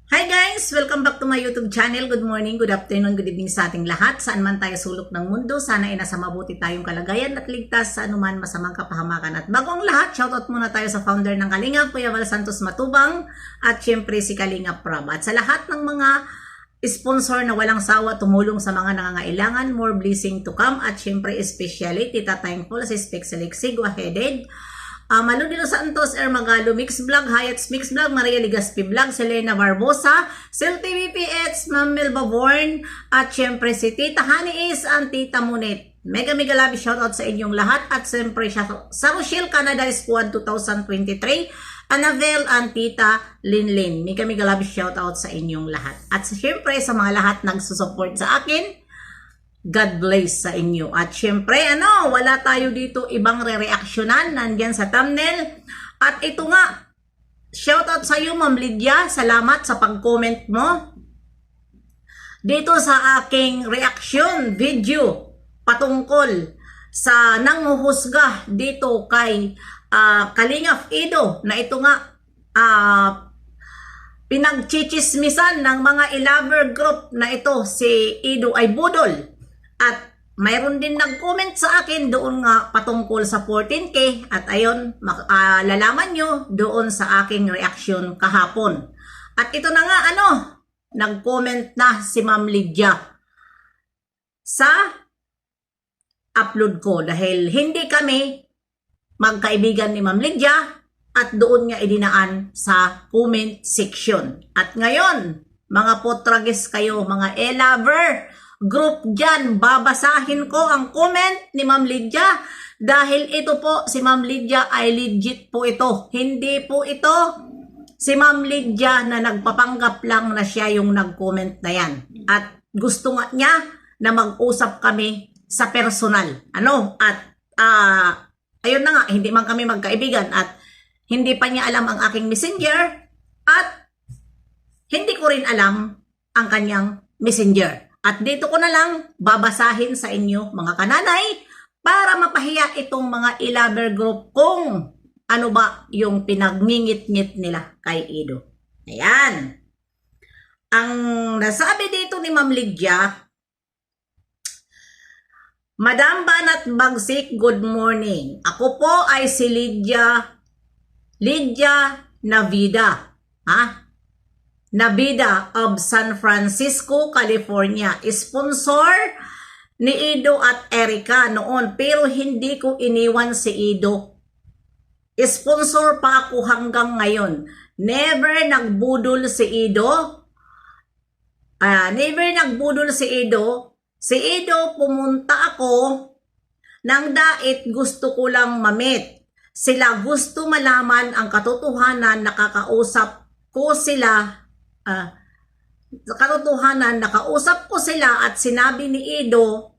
Hi guys! Welcome back to my YouTube channel. Good morning, good afternoon, good evening sa ating lahat. Saan man tayo sulok ng mundo, sana ay nasa mabuti tayong kalagayan at ligtas sa anuman masamang kapahamakan. At bago ang lahat, shoutout muna tayo sa founder ng Kalingap, Kuya Val Santos Matubang, at syempre si Kalingap Prab. At sa lahat ng mga sponsor na walang sawa tumulong sa mga nangangailangan, more blessing to come. At syempre especially, Tita Thankful, si Spexelix, Sigwa-headed, Maludilo Santos, Magalo Mix Vlog, Hayats Mix Vlog, Maria Ligaspi Vlog, Selena Barbosa, Sil TVPH, Ma'am Melba Born, at syempre si Tita Honey Is and Tita Munit. Mega love shoutout sa inyong lahat at syempre sa Rochelle Canada Squad 2023, Annabelle and Tita Linlin. Mega love shoutout sa inyong lahat. At syempre sa mga lahat nagsusupport sa akin, God bless sa inyo. At syempre, wala tayo dito ibang re-reactionan. Nandyan sa thumbnail. At ito nga, shoutout sa iyo, Ma'am Lydia. Salamat sa pag-comment mo dito sa aking reaction video patungkol sa nanguhusga dito kay Kalingap Ido, na ito nga pinagchichismisan ng mga lover group na ito si Ido ay budol. At mayroon din nag-comment sa akin doon nga patungkol sa 14K at ayon, lalaman nyo doon sa aking reaction kahapon. At ito na nga nag-comment na si Ma'am Lydia sa upload ko dahil hindi kami magkaibigan ni Ma'am Lydia at doon niya idinaan sa comment section. At ngayon, mga potragis kayo, mga e-lover group dyan, babasahin ko ang comment ni Ma'am Lydia dahil ito po, si Ma'am Lydia ay legit po ito. Hindi po ito si Ma'am Lydia na nagpapanggap lang na siya yung nag-comment na yan. At gusto nga niya na mag-usap kami sa personal. At ayun na nga, hindi man kami magkaibigan at hindi pa niya alam ang aking messenger at hindi ko rin alam ang kanyang messenger. At dito ko na lang babasahin sa inyo mga kananay para mapahiya itong mga e-lover group kung ano ba yung pinagngingit-ngit nila kay Ido. Ayan. Ang nasabi dito ni Ma'am Lydia, Madam Banat Bagsik, good morning. Ako po ay si Lydia Navida. Navida of San Francisco, California. Sponsor ni Ido at Erica noon pero hindi ko iniwan si Ido. Sponsor pa ako hanggang ngayon. Never nagbudol si Ido. Si Ido pumunta ako ng dait, gusto ko lang mamit. Sila gusto malaman ang katotohanan, nakakausap ko sila. Nakausap ko sila at sinabi ni Ido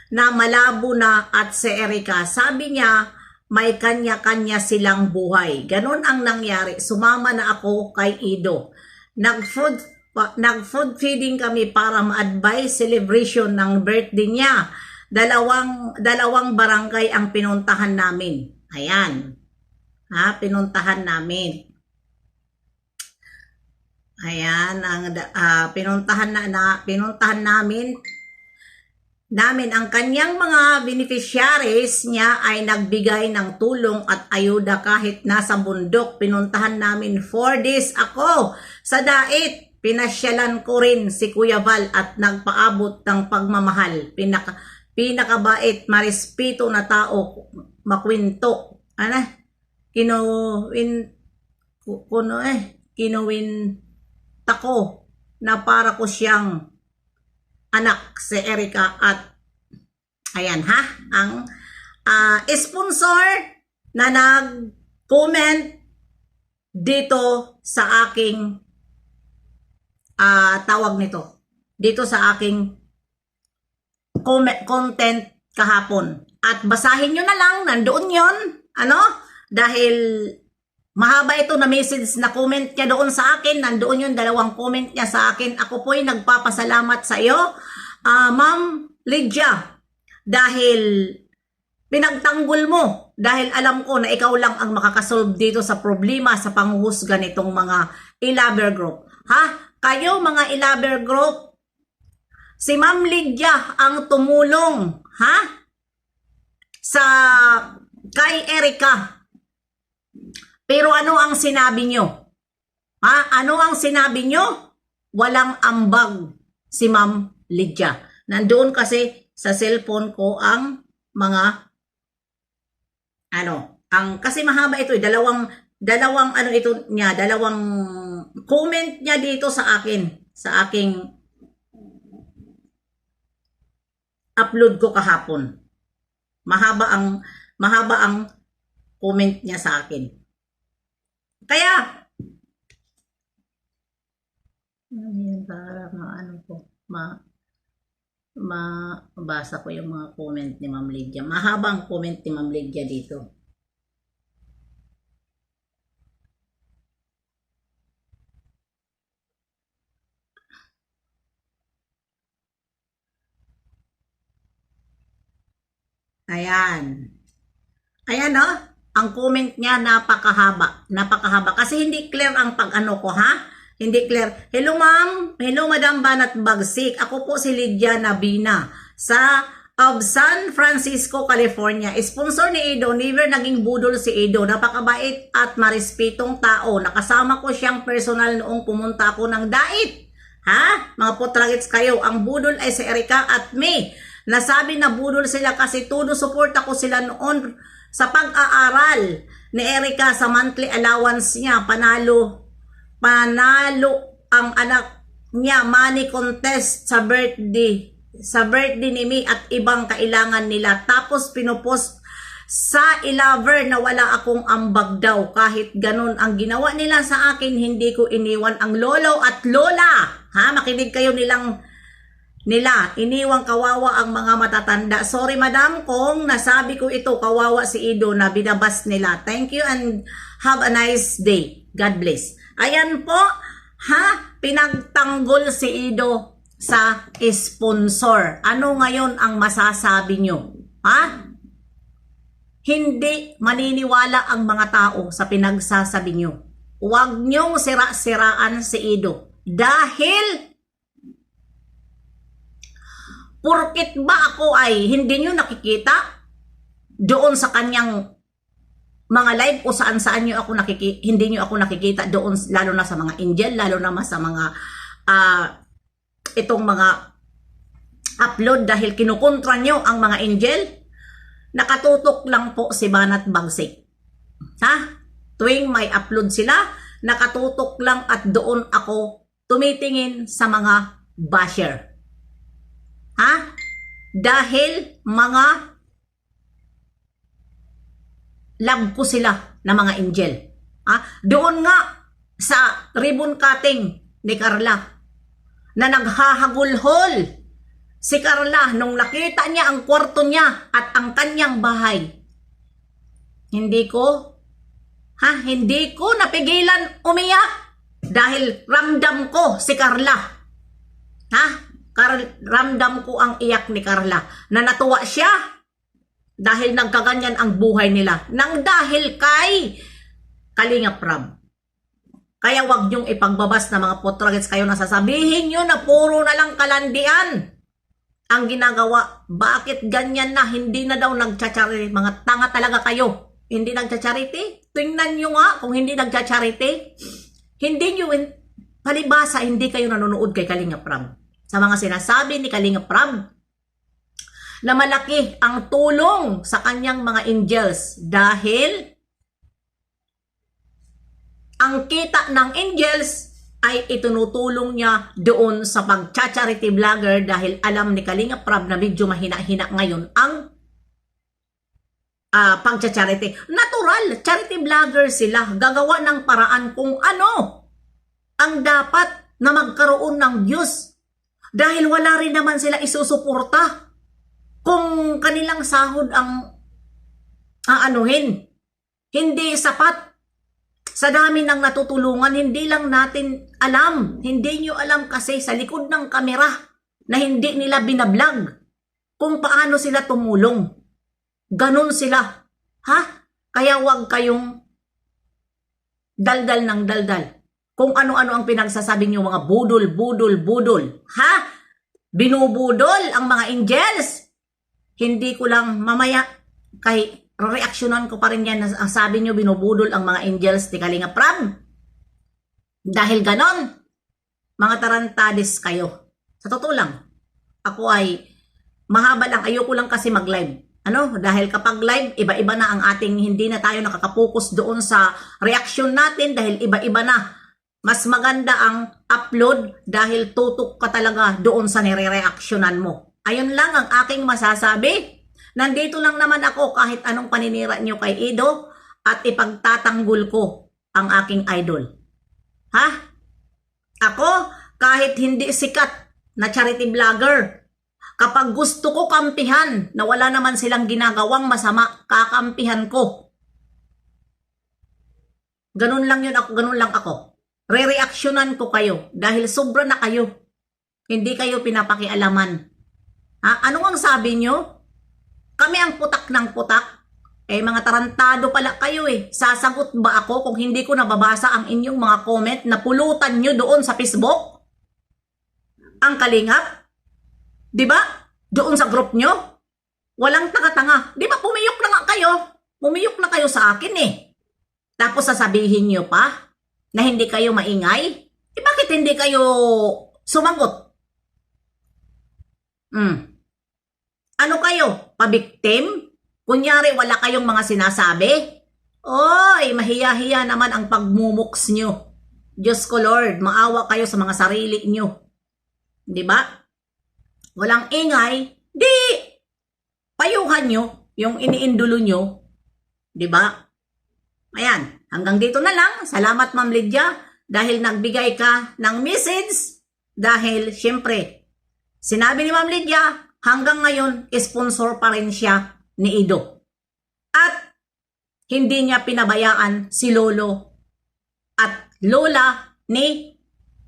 na malabo na at si Erica. Sabi niya may kanya-kanya silang buhay. Ganon ang nangyari. Sumama na ako kay Ido. Nag-food feeding kami para ma-advise celebration ng birthday niya. Dalawang barangay ang pinuntahan namin. Ayan. Pinuntahan namin. Ayan, ang pinuntahan namin ang kanyang mga beneficiaries niya ay nagbigay ng tulong at ayuda kahit nasa bundok. Pinuntahan namin 4 days ako sa dait. Pinasyalan ko rin si Kuya Val at nagpaabot ng pagmamahal. Pinakabait, marespeto na tao, makwento. Kinuwin tako na para ko siyang anak si Erica. At ayan ang sponsor na nag-comment dito sa aking tawag nito, dito sa aking content kahapon. At basahin nyo na lang, nandoon yon dahil mahaba ito na message na comment niya doon sa akin. Nandoon yung 2 comment niya sa akin. Ako po'y nagpapasalamat sa iyo, Ma'am Lydia, dahil pinagtanggol mo. Dahil alam ko na ikaw lang ang makakasolve dito sa problema sa panghuhusga nitong mga e-lover group. Kayo mga Ilaber Group, si Ma'am Lydia ang tumulong, ha? Sa kay Erica. Pero ano ang sinabi nyo? Ha? Ano ang sinabi nyo? Walang ambag si Ma'am Lydia. Nandoon kasi sa cellphone ko ang mga kasi mahaba ito, dalawang ano ito niya, dalawang comment niya dito sa akin, sa aking upload ko kahapon. Mahaba ang comment niya sa akin. Kaya para mabasa ko yung mga comment ni Ma'am Lydia. Mahabang comment ni Ma'am Lydia dito. Ayan. Ayan ang comment niya napakahaba. Napakahaba. Kasi hindi clear ang pag-ano ko, ha? Hindi clear. Hello ma'am. Hello Madam Banat Bagsik. Ako po si Lydia Nabina sa San Francisco, California. Sponsor ni Edo. Never naging budol si Edo. Napakabait at marispitong tao. Nakasama ko siyang personal noong pumunta ako ng dait. Ha? Mga putragits kayo. Ang budol ay si Erica at me. Nasabi na budol sila kasi todo support ako sila noon sa pag-aaral ni Erica sa monthly allowance niya. Panalo ang anak niya money contest sa birthday ni Me at ibang kailangan nila. Tapos pinupost sa Ilaver na wala akong ambag daw. Kahit ganun ang ginawa nila sa akin, hindi ko iniwan ang lolo at lola. Ha? Makinig kayo nila. Iniwang kawawa ang mga matatanda. Sorry madam kung nasabi ko ito, kawawa si Edo na binabas nila. Thank you and have a nice day. God bless. Ayan po, ha? Pinagtanggol si Edo sa sponsor. Ano ngayon ang masasabi nyo? Ha? Hindi maniniwala ang mga tao sa pinagsasabi nyo. Huwag nyong sira-siraan si Edo. Dahil porkit ba ako ay hindi nyo nakikita doon sa kanyang mga live o saan-saan nyo ako hindi nyo ako nakikita doon, lalo na sa mga angel, lalo na sa mga itong mga upload dahil kinukontra nyo ang mga angel. Nakatutok lang po si Banat Bagsik. Ha? Tuwing may upload sila, nakatutok lang at doon ako tumitingin sa mga basher. Ha? Dahil mga love ko sila na mga angel. Ha? Doon nga sa ribbon cutting ni Carla na naghahagulhol si Carla nung nakita niya ang kwarto niya at ang kanyang bahay. Hindi ko napigilan umiyak dahil ramdam ko si Carla. Ha? Ramdam ko ang iyak ni Carla na natuwa siya dahil nagkaganyan ang buhay nila nang dahil kay Kalinga Prab. Kaya wag niyong ipagbabas na mga potragets kayo na sasabihin niyo na puro na lang kalandian ang ginagawa. Bakit ganyan na? Hindi na daw nagcha-charity. Mga tanga talaga kayo. Hindi nagcha-charity? Tingnan niyo nga kung hindi nagcha-charity. Hindi niyo palibasa hindi kayo nanonood kay Kalinga Prab. Sa mga sinasabi ni Kalinga Prab na malaki ang tulong sa kanyang mga angels dahil ang kita ng angels ay itinutulong niya doon sa pag-charity vlogger dahil alam ni Kalinga Prab na medyo mahina-hina ngayon ang pag-charity. Natural, charity vlogger sila. Gagawa ng paraan kung ano ang dapat na magkaroon ng views. Dahil wala rin naman sila isusuporta kung kanilang sahod ang aanuhin. Hindi sapat. Sa dami ng natutulungan, hindi lang natin alam. Hindi nyo alam kasi sa likod ng kamera na hindi nila binablog kung paano sila tumulong. Ganon sila. Ha? Kaya wag kayong daldal ng daldal. kung ano-ano ang pinagsasabi niyo mga budol, budol, budol. Ha? Binubudol ang mga angels. Hindi ko lang mamaya kay reaksyonan ko pa rin yan na sabi niyo binubudol ang mga angels ni Kalinga Prab. Dahil ganon, mga tarantades kayo. Sa totoo lang, ako ay mahaba lang, ayoko lang kasi mag-live. Dahil kapag live, iba-iba na ang ating, hindi na tayo nakakapokus doon sa reaction natin dahil iba-iba na. Mas maganda ang upload dahil tutok ka talaga doon sa nire-reactionan mo. Ayun lang ang aking masasabi. Nandito lang naman ako kahit anong paninira nyo kay Ido at ipagtatanggol ko ang aking idol. Ha? Ako, kahit hindi sikat na charity vlogger, kapag gusto ko kampihan na wala naman silang ginagawang masama, kakampihan ko. Ganun lang yun ako, ganun lang ako. Re-reactionan ko kayo dahil sobra na kayo. Hindi kayo pinapakialaman. Ha? Ano ang sabi nyo? Kami ang putak ng putak. Mga tarantado pala kayo eh. Sasagot ba ako kung hindi ko nababasa ang inyong mga comment na pulutan nyo doon sa Facebook? Ang Kalingap? Diba? Doon sa group nyo? Walang tanga-tanga. Diba pumiyok na nga kayo? Pumiyok na kayo sa akin eh. Tapos sasabihin nyo pa na hindi kayo maingay? Bakit hindi kayo sumagot? Ano kayo? Pabiktim? Kunyari wala kayong mga sinasabi? Oy, mahiya-hiya naman ang pagmumuks nyo. Diyos ko Lord, maawa kayo sa mga sarili nyo. Diba? Walang ingay, di payuhan nyo yung iniindulo nyo. Diba? Ayan, hanggang dito na lang. Salamat Ma'am Lydia dahil nagbigay ka ng message. Dahil syempre, sinabi ni Ma'am Lydia, hanggang ngayon, sponsor pa rin siya ni Ido. At hindi niya pinabayaan si Lolo at Lola ni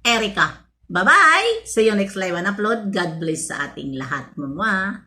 Erica. Bye-bye! See you next live and upload. God bless sa ating lahat. Mama!